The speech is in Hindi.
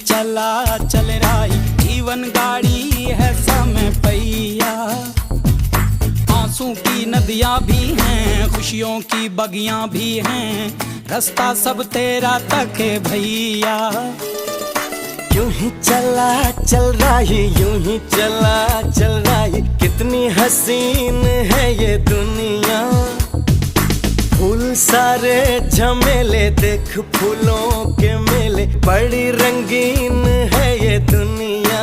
चला चल रही, जीवन गाड़ी है समय पहिया। आंसू की नदियां भी हैं, खुशियों की बगियां भी हैं, रास्ता सब तेरा तक है भैया। यूं ही चला चल रही, यूं ही चला चल रही, कितनी हसीन है ये दुनिया। फूल सारे झमेले, देख फूलों के मेले, बड़ी रंगीन है ये दुनिया।